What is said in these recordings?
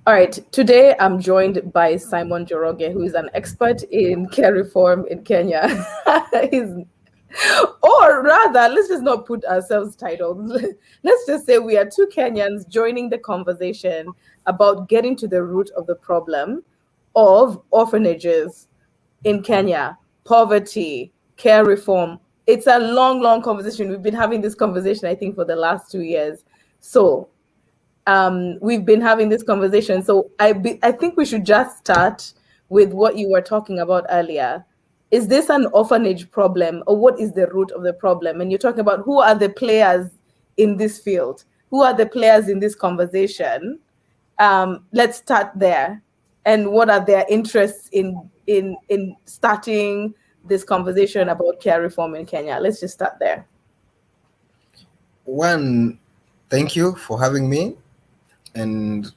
All right, today I'm joined by Simon Joroge, who is an expert in care reform in Kenya. He's, or rather, let's just not put ourselves titled. Let's just say we are two Kenyans joining the conversation about getting to the root of the problem of orphanages in Kenya, poverty, care reform. It's a long, long conversation. We've been having this conversation, I think, for the last 2 years. So we've been having this conversation. So I think we should just start with what you were talking about earlier. Is this an orphanage problem, or what is the root of the problem? And you're talking about who are the players in this field? Who are the players in this conversation? Let's start there. And what are their interests in starting this conversation about care reform in Kenya? Let's just start there. One, thank you for having me. And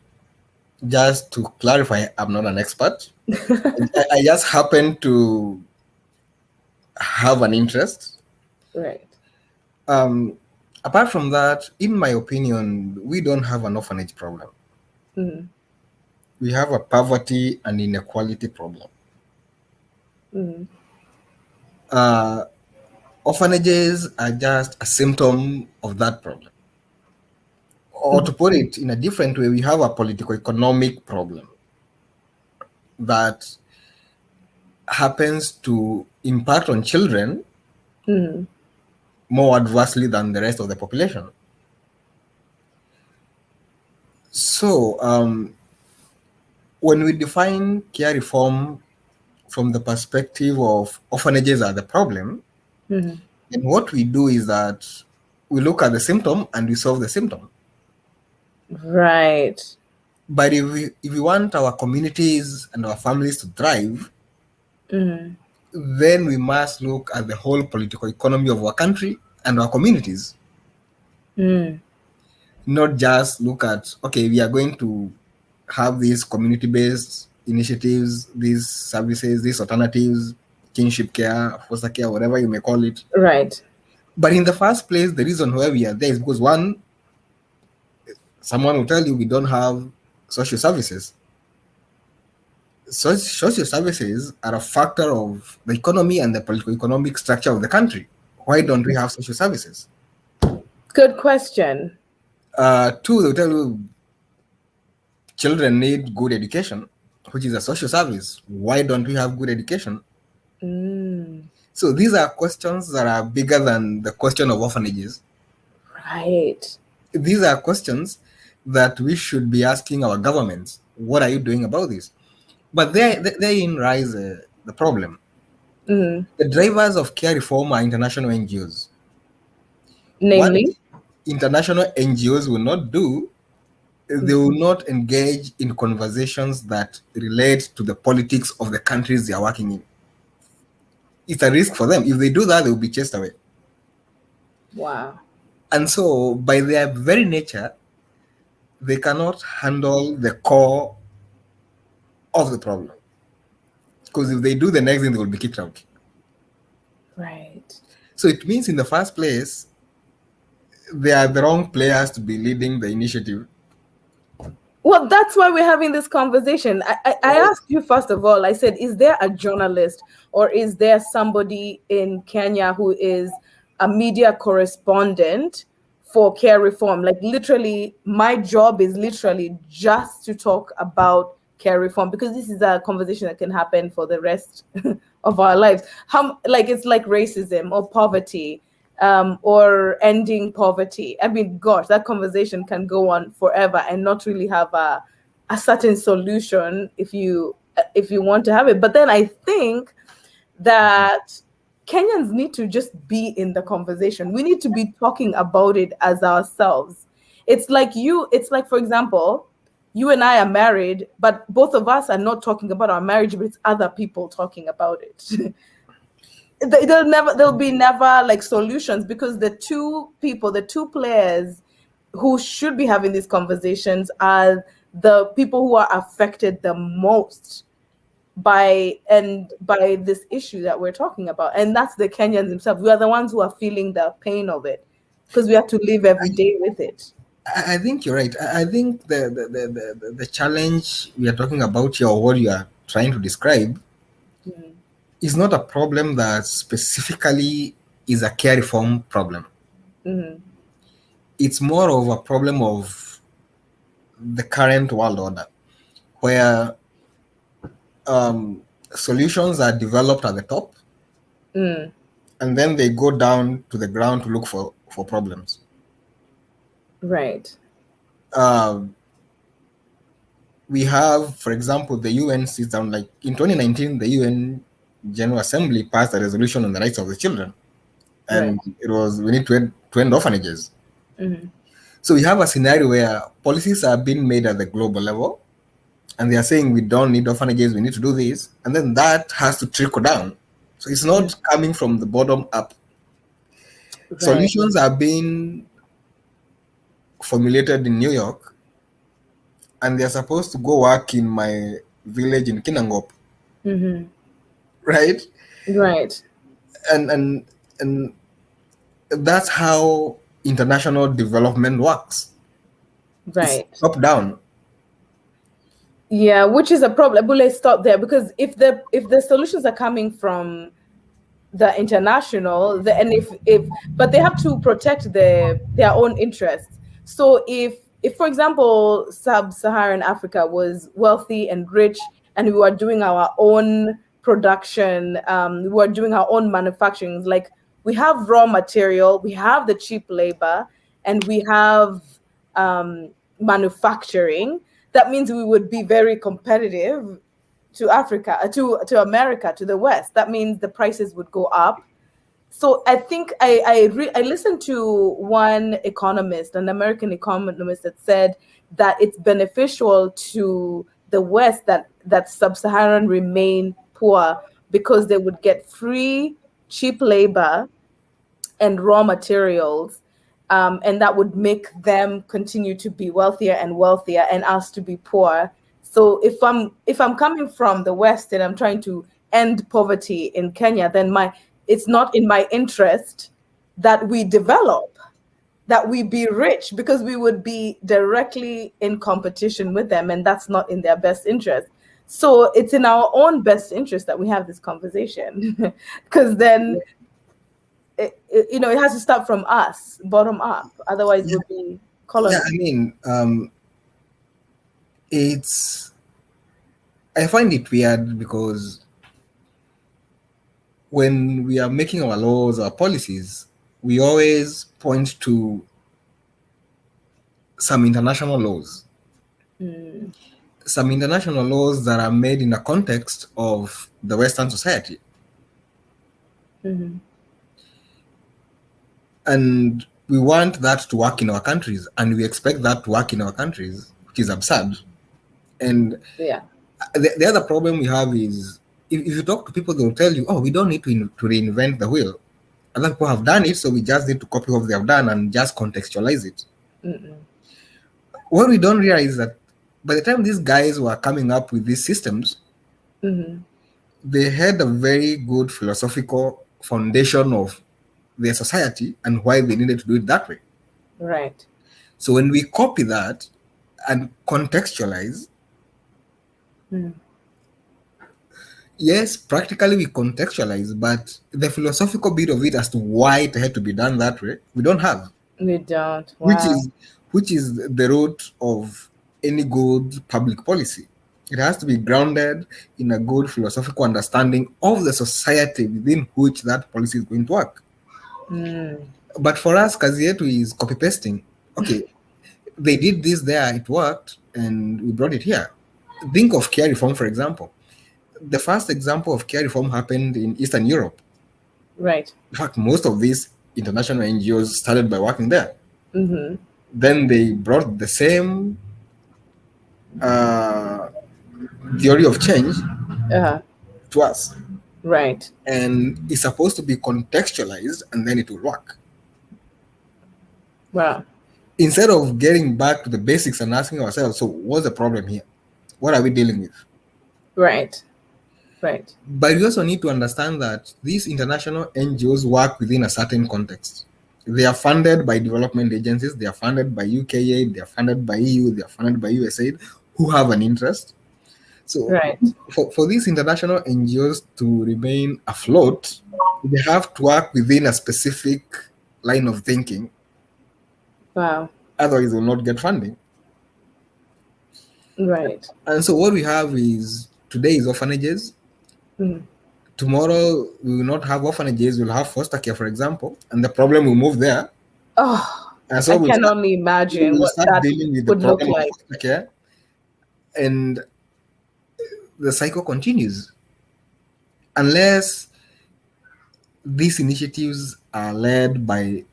just to clarify, I'm not an expert. I just happen to have an interest. Right. Apart from that, in my opinion, we don't have an orphanage problem. Mm. We have a poverty and inequality problem. Mm. Orphanages are just a symptom of that problem. Or to put it in a different way, we have a political-economic problem that happens to impact on children more adversely than the rest of the population. So, when we define care reform from the perspective of orphanages are the problem, then what we do is that we look at the symptom and we solve the symptom. Right. But if we want our communities and our families to thrive, then we must look at the whole political economy of our country and our communities. Not just look at, okay, we are going to have these community-based initiatives, these services, these alternatives, kinship care, foster care, whatever you may call it. Right. But in the first place, the reason why we are there is because, one, someone will tell you we don't have social services. Social services are a factor of the economy and the political economic structure of the country. Why don't we have social services? Good question. Two, they'll tell you children need good education, which is a social service. Why don't we have good education? So these are questions that are bigger than the question of orphanages. Right. These are questions that we should be asking our governments. What are you doing about this? But therein lies the problem. The drivers of care reform are international NGOs. Namely? What international NGOs will not do, they will not engage in conversations that relate to the politics of the countries they are working in. It's a risk for them. If they do that, they will be chased away. Wow. And so, by their very nature, they cannot handle the core of the problem. Because if they do the next thing, they will be kicked out. Right. So it means in the first place, they are the wrong players to be leading the initiative. Well, that's why we're having this conversation. I asked you, first of all, I said, is there a journalist or is there somebody in Kenya who is a media correspondent for care reform? Like literally, my job is literally just to talk about care reform, because this is a conversation that can happen for the rest of our lives. It's like racism or poverty, or ending poverty. I mean, gosh, that conversation can go on forever and not really have a certain solution if you want to have it. But then I think that Kenyans need to just be in the conversation. We need to be talking about it as ourselves. It's like, for example, you and I are married, but both of us are not talking about our marriage, but it's other people talking about it. There'll be never like solutions, because the two players who should be having these conversations are the people who are affected the most by this issue that we're talking about, and that's the Kenyans themselves. We are the ones who are feeling the pain of it because we have to live every day with it. I think you're right. I think the challenge we are talking about here, or what you are trying to describe, Mm, is not a problem that specifically is a care reform problem. mm, It's more of a problem of the current world order, where solutions are developed at the top, mm, and then they go down to the ground to look for problems. right. Um, we have, for example, the UN sits down, like in 2019, the UN General Assembly passed a resolution on the rights of the children, Right. and it was we need to end orphanages. Mm, So we have a scenario where policies are being made at the global level, and they are saying we don't need orphanages, we need to do this, and then that has to trickle down. So it's mm, not coming from the bottom up. right. Solutions are being formulated in New York, and they're supposed to go work in my village in Kinangop, Mm-hmm. right? Right. And that's how international development works. It's Right. top down. Yeah, which is a problem. But let's stop there, because if the solutions are coming from the international, and if but they have to protect their own interests. So if for example sub-Saharan Africa was wealthy and rich, and we were doing our own production, we were doing our own manufacturing, like we have raw material, we have the cheap labor, and we have manufacturing, that means we would be very competitive to Africa, to America, to the West. That means the prices would go up. So I think I listened to one economist, an American economist, that said that it's beneficial to the West that sub-Saharan remain poor, because they would get free cheap labor and raw materials, and that would make them continue to be wealthier and wealthier, and us to be poor. So if I'm coming from the West and I'm trying to end poverty in Kenya, then my it's not in my interest that we develop, that we be rich, because we would be directly in competition with them, and that's not in their best interest. So it's in our own best interest that we have this conversation, because then it has to start from us, bottom up. Otherwise, Yeah, we'll be yeah. colonized. I mean, it's. I find it weird because when we are making our laws, our policies, we always point to some international laws, Mm, some international laws that are made in the context of the Western society. mhm. And we want that to work in our countries, and we expect that to work in our countries, which is absurd. And Yeah. the other problem we have is if you talk to people, they'll tell you, oh, we don't need to reinvent the wheel. Other people have done it, so we just need to copy what they have done and just contextualize it. Mm-mm. What we don't realize is that by the time these guys were coming up with these systems, Mhm. they had a very good philosophical foundation of their society and why they needed to do it that way. Right. So when we copy that and contextualize, Mm. yes, practically we contextualize, but the philosophical bit of it as to why it had to be done that way, we don't have, We don't. which Wow. is which is the root of any good public policy. It has to be grounded in a good philosophical understanding of the society within which that policy is going to work. Mm. But for us, kazi yetu is copy pasting. Okay, they did this there, it worked, and we brought it here. Think of care reform, for example. The first example of care reform happened in Eastern Europe. Right. In fact, most of these international NGOs started by working there. Mm-hmm. Then they brought the same uh, theory of change Uh-huh. to us, Right. and it's supposed to be contextualized, and then it will work. Wow. Instead of getting back to the basics and asking ourselves, so what's the problem here? What are we dealing with? Right. Right. But we also need to understand that these international NGOs work within a certain context. They are funded by development agencies, they are funded by UK aid, they are funded by EU, they are funded by USAID, who have an interest. So Right. for these international NGOs to remain afloat, they have to work within a specific line of thinking. Wow. Otherwise, they will not get funding. Right. And so what we have is today is orphanages. Mm. Tomorrow we will not have orphanages, we'll have foster care, for example, and the problem will move there. Oh, And I so can only imagine we'll what start that dealing with the would look problem of like. foster care, and the cycle continues unless these initiatives are led by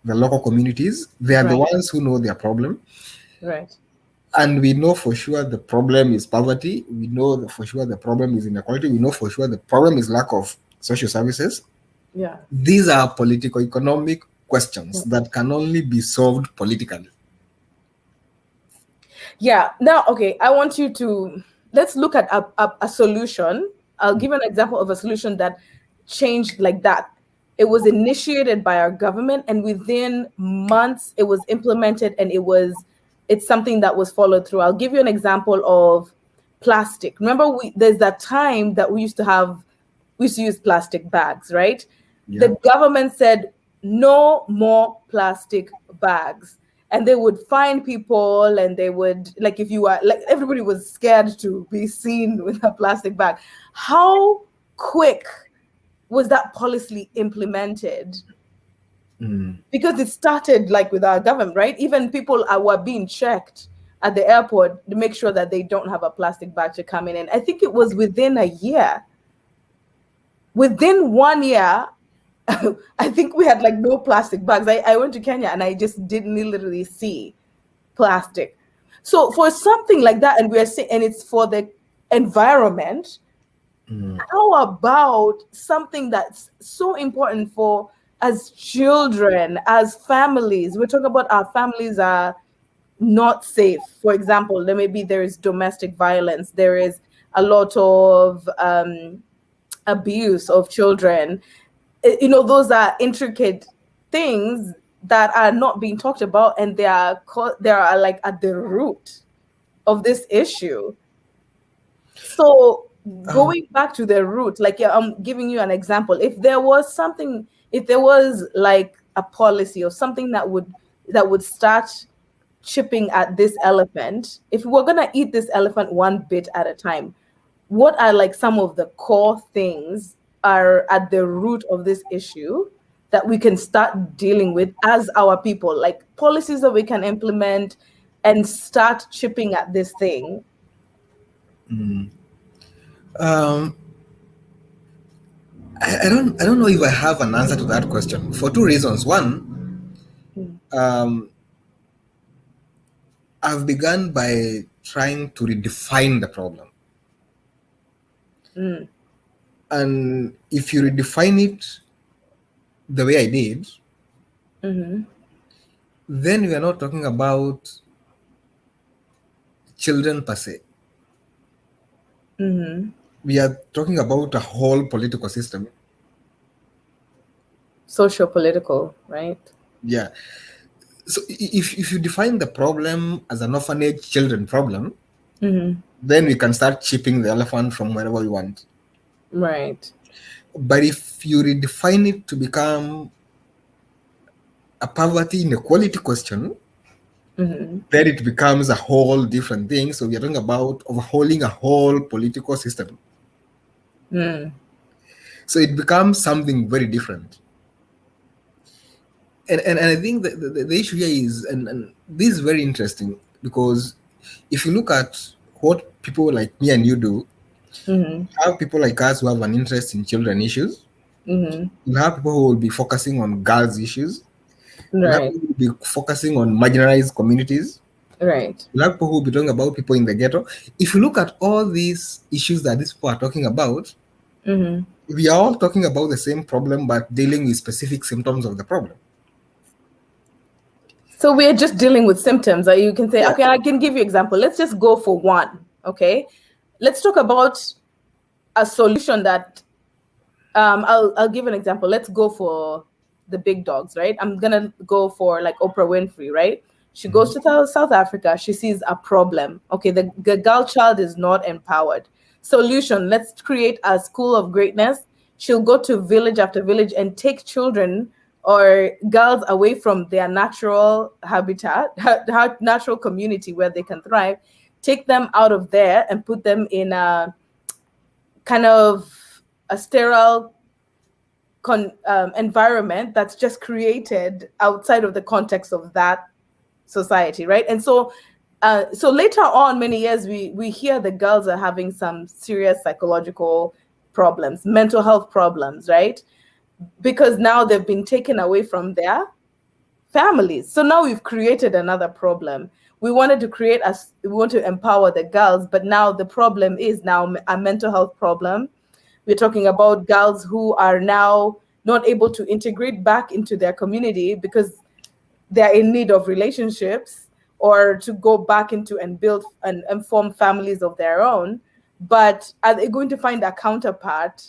the local communities. They are the Right. ones who know their problem. Right. And we know for sure the problem is poverty. We know for sure the problem is inequality. We know for sure the problem is lack of social services. Yeah. These are political economic questions that can only be solved politically. Yeah. Now, okay, I want you to let's look at a solution. I'll give an example of a solution that changed like that. It was initiated by our government, and within months, it was implemented, and it's something that was followed through. I'll give you an example of plastic. Remember, there's that time that we used to use plastic bags, right? Yeah. The government said no more plastic bags, and they would fine people, and they would, like, if you were like, everybody was scared to be seen with a plastic bag. How quick was that policy implemented? Because it started like with our government, right? Even people were being checked at the airport to make sure that they don't have a plastic bag to come in. And I think it was within a year. Within 1 year, I think we had like no plastic bags. I went to Kenya and I just didn't literally see plastic. So for something like that, and we're saying, and it's for the environment, how about something that's so important for as children, as families? We're talking about our families are not safe. For example, there is domestic violence, there is a lot of abuse of children. Those are intricate things that are not being talked about, and they are like at the root of this issue. So going back to the root, like, yeah, I'm giving you an example. If there was like a policy or something that would start chipping at this elephant, if we're gonna eat this elephant one bit at a time, what are like some of the core things are at the root of this issue that we can start dealing with as our people, like policies that we can implement and start chipping at this thing? I don't know if I have an answer to that question for two reasons. One, I've begun by trying to redefine the problem. And if you redefine it the way I did, then we are not talking about children per se. We are talking about a whole political system. Socio-political, right? Yeah. So if you define the problem as an orphanage children problem, then we can start chipping the elephant from wherever we want. Right. But if you redefine it to become a poverty inequality question, then it becomes a whole different thing. So we are talking about overhauling a whole political system. So it becomes something very different. And I think the issue here is, and this is very interesting, because if you look at what people like me and you do, you have people like us who have an interest in children issues. You have people who will be focusing on girls issues. You have Right. people who will be focusing on marginalized communities. Right. You have people who will be talking about people in the ghetto. If you look at all these issues that these people are talking about, we are all talking about the same problem, but dealing with specific symptoms of the problem. So we're just dealing with symptoms. Or you can say, okay, I can give you example. Let's just go for one. Okay, let's talk about a solution that I'll give an example. Let's go for the big dogs, right? I'm gonna go for like Oprah Winfrey, right? She goes Mhm. to South Africa. She sees a problem. Okay, the girl child is not empowered. Solution: let's create a school of greatness. She'll go to village after village and take children or girls away from their natural habitat, natural community where they can thrive. Take them out of there and put them in a kind of a sterile environment that's just created outside of the context of that society, right? And so so later on, many years, we hear the girls are having some serious psychological problems, mental health problems, right? Because now they've been taken away from their families. So now we've created another problem. We want to empower the girls, but now the problem is now a mental health problem. We're talking about girls who are now not able to integrate back into their community because they're in need of relationships or to go back into and build and form families of their own. But are they going to find a counterpart,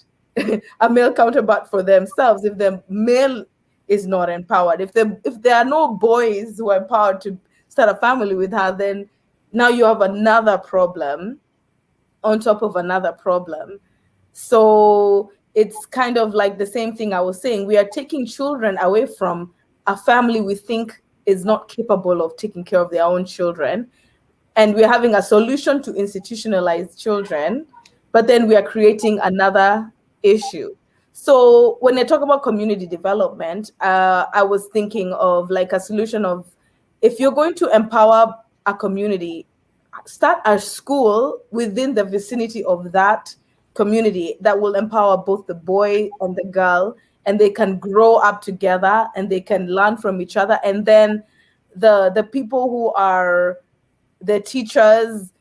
a male counterpart for themselves if the male is not empowered? If there are no boys who are empowered to start a family with her, then now you have another problem on top of another problem. So it's kind of like the same thing I was saying. We are taking children away from a family we think is not capable of taking care of their own children. And we're having a solution to institutionalize children, but then we are creating another issue. So when I talk about community development, I was thinking of like a solution of, if you're going to empower a community, start a school within the vicinity of that community that will empower both the boy and the girl, and they can grow up together and they can learn from each other. And then the people who are the teachers,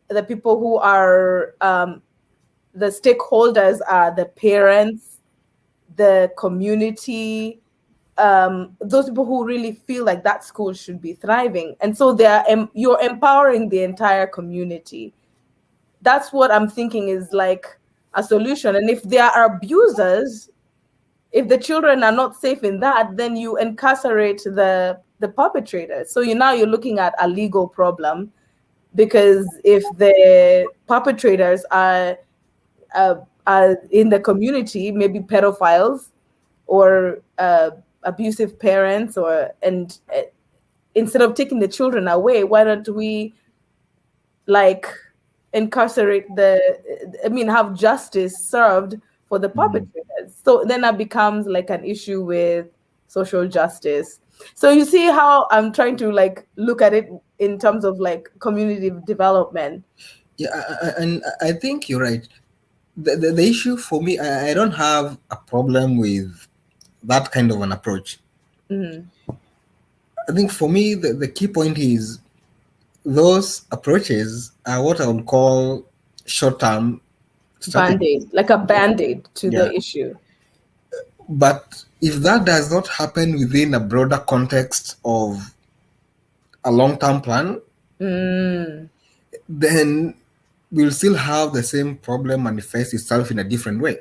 the people who are the stakeholders are the parents, the community, those people who really feel like that school should be thriving. And so you're empowering the entire community. That's what I'm thinking is like a solution. And if there are abusers, if the children are not safe in that, then you incarcerate the perpetrators. So you're looking at a legal problem, because if the perpetrators are in the community, maybe pedophiles or abusive parents, or and instead of taking the children away, why don't we like incarcerate have justice served for the Mhm. perpetrators? So then that becomes like an issue with social justice. So you see how I'm trying to like look at it in terms of like community development. Yeah, and I think you're right. The issue for me, I don't have a problem with that kind of an approach. Mhm. I think for me, the key point is those approaches are what I would call short term strategy. Band-aid, like a band-aid to Yeah. the issue. But if that does not happen within a broader context of a long term plan, Mm, then we'll still have the same problem manifest itself in a different way.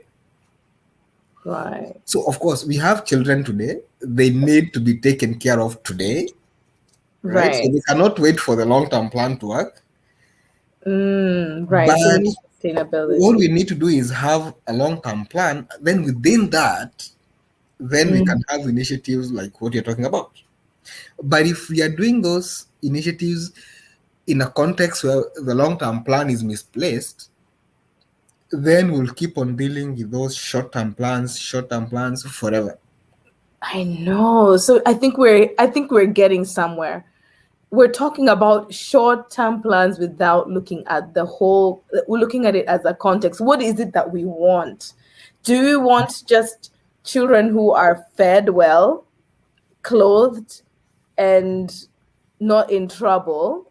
right. So, of course, we have children today. They need to be taken care of today, right? So Right. they cannot wait for the long term plan to work. Right. So we But need what sustainability. we need to do is have a long term plan. Then within that, then we Mm, can have initiatives like what you're talking about. But if we are doing those initiatives in a context where the long term plan is misplaced, then we'll keep on dealing with those short term plans forever. I know. So I think we're getting somewhere. We're talking about short-term plans without looking at the whole, we're looking at it as a context. What is it that we want? Do we want just children who are fed well, clothed, and not in trouble?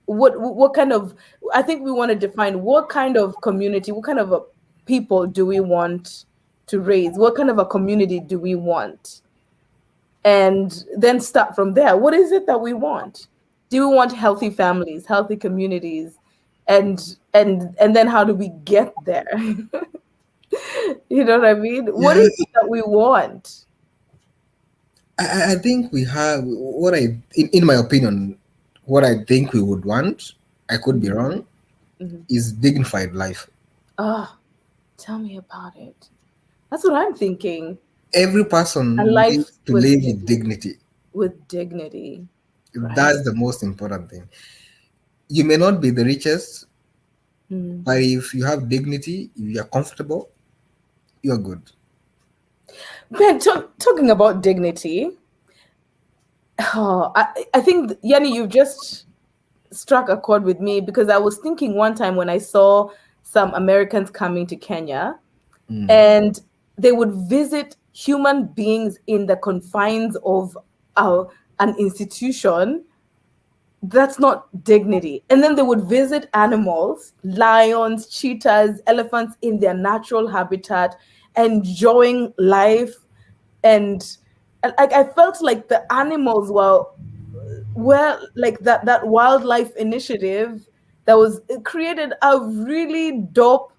What kind of, I think we want to define what kind of community, what kind of a people do we want to raise? What kind of a community do we want? And then start from there. What is it that we want? Do we want healthy families, healthy communities? And then how do we get there? You know what I mean? What Yeah, is it that we want? I think we have what in my opinion, what I think we would want, I could be Mhm, wrong, mhm. is dignified life. Ah, tell me about it. That's what I'm thinking. Every A person life needs to live with dignity. with dignity, right? That's the most important thing. You may not be the richest, Mm. but if you have dignity, if you're comfortable, you're good. Ben, talking about dignity, oh, I think, Yanni, you've just struck a chord with me because I was thinking one time when I saw some Americans coming to Kenya Mm. and they would visit human beings in the confines of uh, an institution. That's not dignity. And then they would visit animals, lions, cheetahs, elephants in their natural habitat, enjoying life. And like I felt like the animals were like that wildlife initiative that was it created a really dope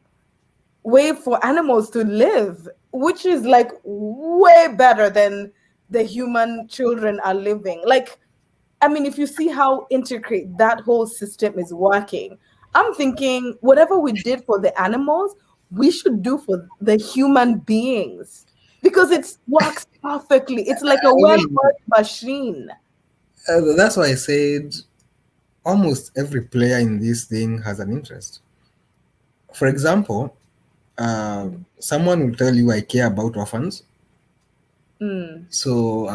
way for animals to live, which is like way better than the human children are living. Like, I mean, if you see how intricate that whole system is working, I'm thinking whatever we did for the animals, we should do for the human beings because it works perfectly. It's like a I mean, well-oiled machine. that's why I said almost every player in this thing has an interest. For example, someone will tell you, I care about orphans. Mm. So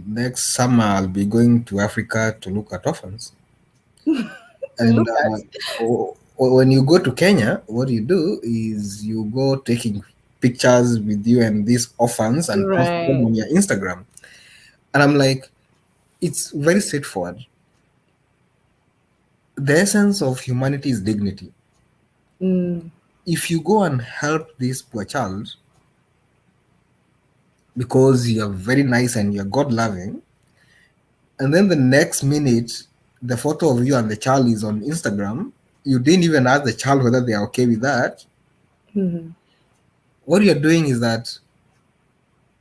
next summer I'll be going to Africa to look at orphans. And Look at when you go to Kenya, what you do is you go taking pictures with you and these orphans and post them right. on your Instagram. And I'm like, it's very straightforward. The essence of humanity is dignity. Mm. If you go and help this poor child because you're very nice and you're God loving, and then the next minute the photo of you and the child is on Instagram, you didn't even ask the child whether they are okay with that. Mhm. What you're doing is that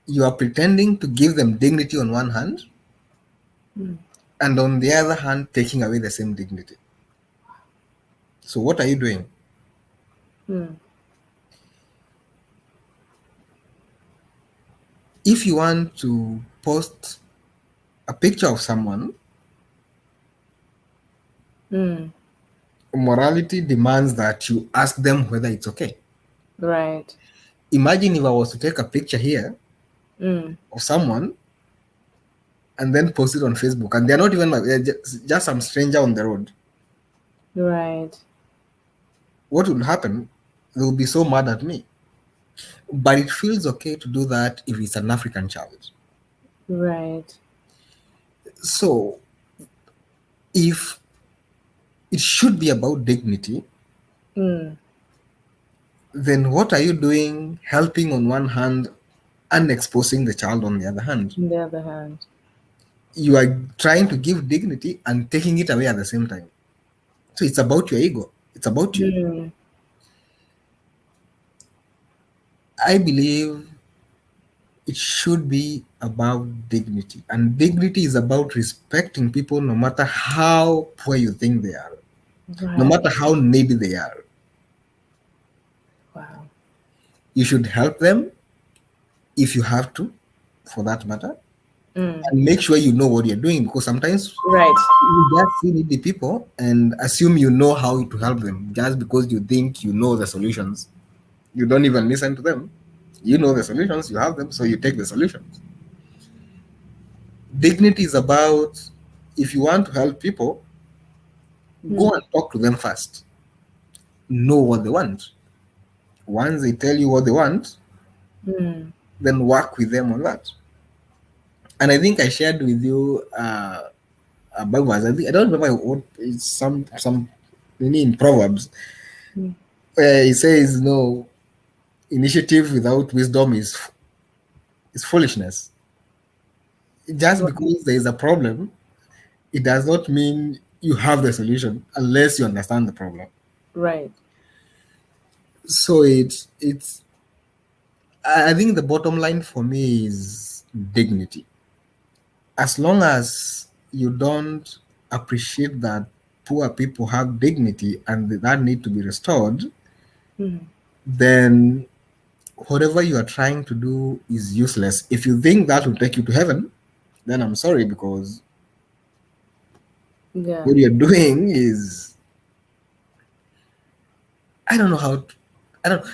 you are pretending to give them dignity on one hand, Mm. and on the other hand, taking away the same dignity. So, what are you doing? Mm. If you want to post a picture of someone, Mm. morality demands that you ask them whether it's okay. Right. Imagine if I was to take a picture here Mm. of someone and then post it on Facebook, and they're not even they're just some stranger on the road. Right. What will happen? They will be so mad at me. But it feels okay to do that if it's an African child. Right. So, if it should be about dignity, Mm. then what are you doing helping on one hand and exposing the child on the other hand? On the other hand. You are trying to give dignity and taking it away at the same time. So it's about your ego. It's about you. Mm. I believe it should be about dignity. And dignity is about respecting people no matter how poor you think they are, no Right. matter how needy they are. Wow. You should help them if you have to, for that matter, Mm. and make sure you know what you're doing because sometimes Right. you just see needy people and assume you know how to help them just because you think you know the solutions. You don't even listen to them. You know the solutions, you have them, so you take the solutions. Dignity is about if you want to help people, go Mm. and talk to them first. Know what they want. Once they tell you what they want, Mm. then work with them on that. And I think I shared with you a Bible verse. I don't remember what it's some in Proverbs. Mm. It says no initiative without wisdom is foolishness. Just Right. because there is a problem, it does not mean you have the solution unless you understand the problem. Right. So it's I think the bottom line for me is dignity. as long as you don't appreciate that poor people have dignity and that need to be restored, Mhm. then whatever you are trying to do is useless. If you think that will take you to heaven, then I'm sorry, because Yeah. what you're doing is, I don't know how to, I don't,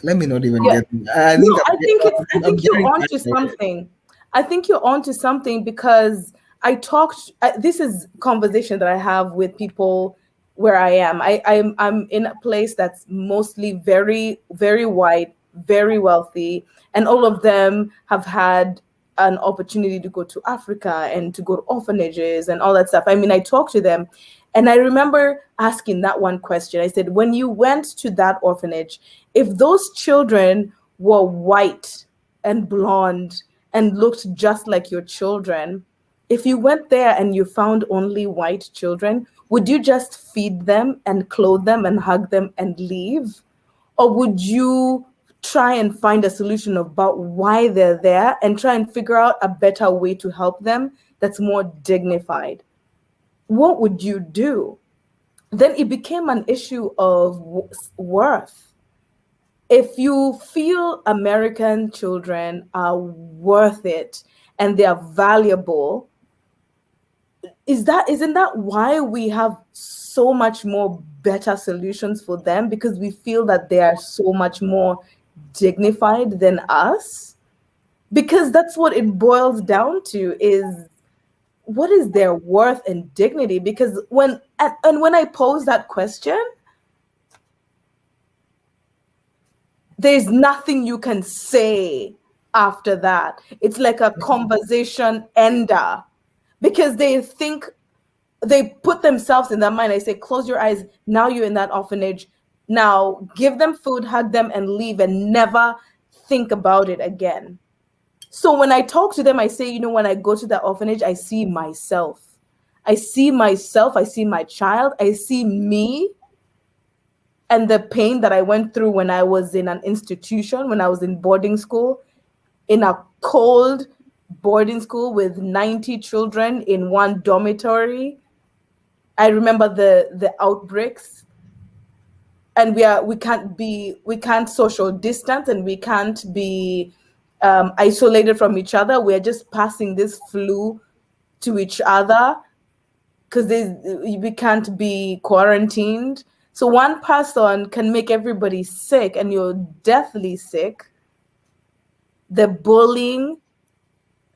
let me not even Yeah. get, I No, think I I'm think you're getting onto carried away. something. I think you're onto something because this is conversation that I have with people where I am. I'm in a place that's mostly very, very white, very wealthy, and all of them have had an opportunity to go to Africa and to go to orphanages and all that stuff. I mean, I talk to them, and I remember asking that one question. I said, when you went to that orphanage, if those children were white and blonde and looked just like your children, if you went there and you found only white children, would you just feed them and clothe them and hug them and leave? Or would you try and find a solution about why they're there and try and figure out a better way to help them that's more dignified? What would you do? Then it became an issue of worth. If you feel American children are worth it and they are valuable, isn't that why we have so much more better solutions for them, because we feel that they are so much more dignified than us? Because that's what it boils down to, is what is their worth and dignity? Because and when I pose that question, there's nothing you can say after that. It's like a conversation ender, because they put themselves in their mind. I say, close your eyes. Now you're in that orphanage. Now give them food, hug them, and leave, and never think about it again. So when I talk to them, I say, when I go to the orphanage, I see myself. I see myself. I see my child. I see me and the pain that I went through when I was in an institution, when I was in boarding school, in a cold boarding school with 90 children in one dormitory. I remember the outbreaks, and we can't social distance, and we can't be isolated from each other. We're just passing this flu to each other because we can't be quarantined. So one person can make everybody sick, and you're deathly sick. The bullying,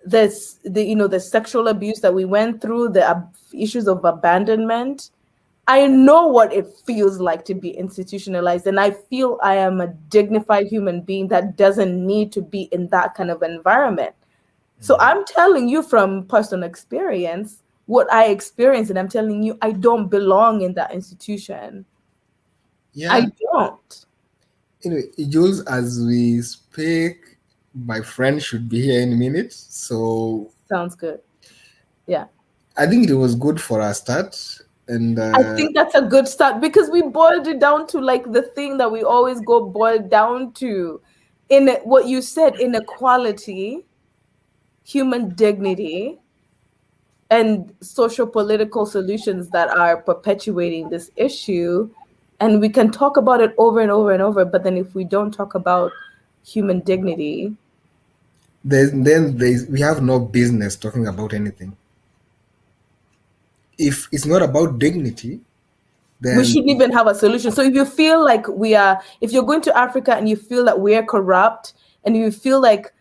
the sexual abuse that we went through, the issues of abandonment. I know what it feels like to be institutionalized, and I feel I am a dignified human being that doesn't need to be in that kind of environment. So I'm telling you from personal experience what I experienced, and I'm telling you I don't belong in that institution. I Yeah. don't. Anyway, Jules, as we speak, my friend should be here in a minute. So Sounds good. Yeah. I think it was good for our start. And I think that's a good start, because we boiled it down to like the thing that we always go boil down to, in what you said: inequality, human dignity, and social political solutions that are perpetuating this issue. And we can talk about it over and over and over, but then if we don't talk about human dignity, we have no business talking about anything. If it's not about dignity, we then shouldn't even have a solution. So if you feel like if you're going to Africa and you feel that we're corrupt, and you feel like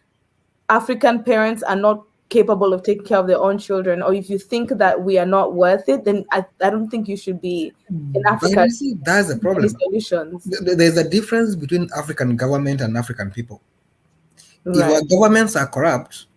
African parents are not capable of taking care of their own children, or if you think that we are not worth it, then I don't think you should be in but Africa you see, that's the to any problem. solutions. There's a difference between African government and African people. If our Right. governments are corrupt,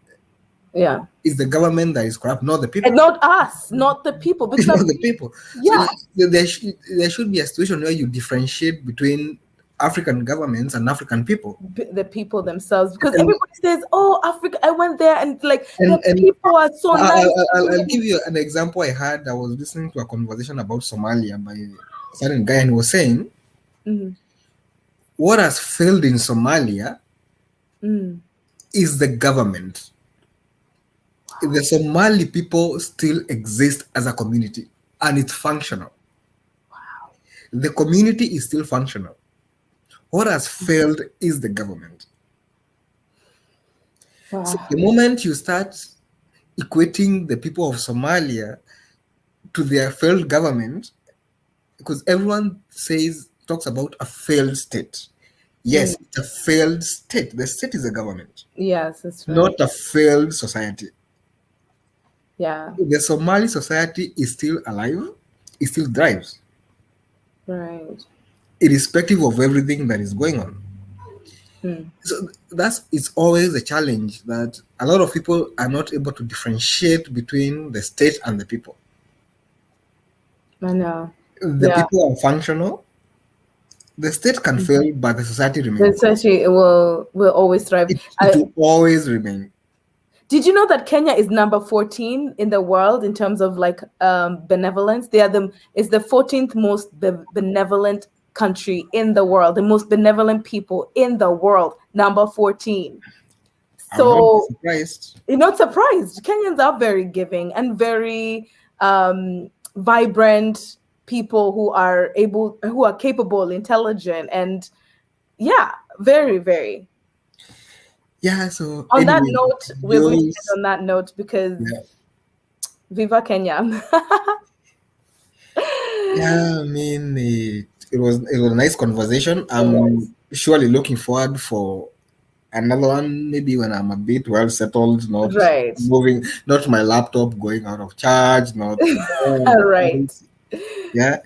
Yeah. it's the government that is corrupt, not the And people. not us, not the people, because Not the people. So yeah, there should be a situation where you differentiate between African governments and African people. the people themselves, because And everybody says, "Oh, Africa, I went there, and like the and people are so nice." I'll give you an example I had. I was listening to a conversation about Somalia by a certain guy, and he was saying Mm, what has failed in Somalia mm, is the government. The Somali people still exist as a community and it's functional. The community is still functional. What has failed is the government. So Wow. the moment you start equating the people of Somalia to their failed government, because everyone talks about a failed state. Yes, Mm. it's a failed state. The state is a government, Yes, that's right. not a failed society. Yeah, The Somali society is still alive, it still thrives, right. irrespective of everything that is going on. Mm. So that's it's always a challenge that a lot of people are not able to differentiate between the state and the people. I know. The Yeah. people are functional, the state can fail, but the society remains. It's actually it will always thrive. It will always remain. Did you know that Kenya is number 14 in the world in terms of like benevolence? They are it's the 14th most benevolent country in the world, the most benevolent people in the world, number 14. I'm not So surprised. you're not surprised. Kenyans are very giving and very vibrant people who are capable, intelligent, and yeah, very, very. Yeah, so On that anyway, note, we're going to end Jules, on that note because yeah, Viva Kenya. yeah, I mean, it was a nice conversation. It I'm was. surely looking forward for another one, maybe when I'm a bit well settled, not Right. moving, not my laptop going out of charge, not Right. yeah,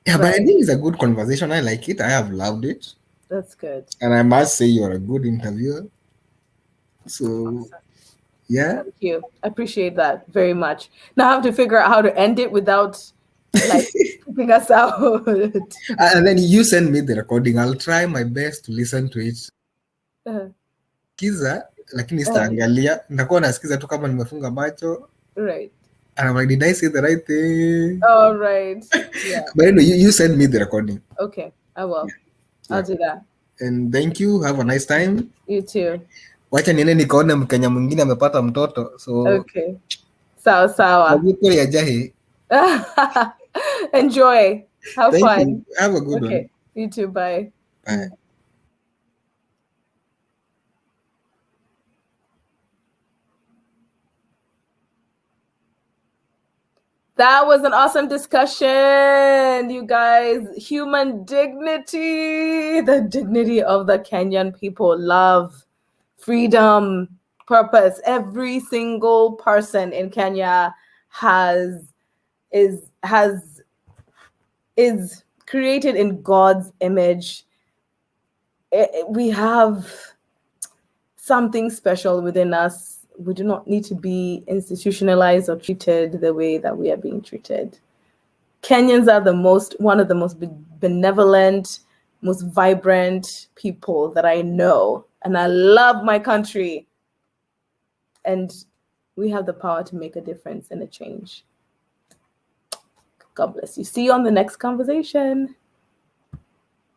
yeah. But I Right. think it's a good conversation. I like it. I have loved it, That's good. and I must say you're a good interviewer. So Awesome. yeah, Thank you. I appreciate that very much. Now I have to figure out how to end it without like keeping us out. and then you send me the recording. I'll try my best to listen to it. Uh, Kiza, lakini uh, sitaangalia. Nitakuwa nasikiza tu kama nimefunga macho. right. And I'm like, did I say the right thing? All right. Yeah. But anyway, you send me the recording. Okay. I will. I'll Yeah. do that. And thank you. Have a nice time. You too. Wacha niende nikaone Mkenya mwingine amepata mtoto. So, Okay. Sawa sawa. majuko ya jahi. Enjoy. Have Thank you. fun. Have a good one. Okay. You too. Bye. Bye. That was an awesome discussion, you guys. Human dignity, the dignity of the Kenyan people, love, freedom, purpose. Every single person in Kenya has has is created in God's image. We have something special within us. We do not need to be institutionalized or treated the way that we are being treated. Kenyans are one of the most benevolent, most vibrant people that I know. And I love my country. And we have the power to make a difference and a change. God bless you. See you on the next conversation.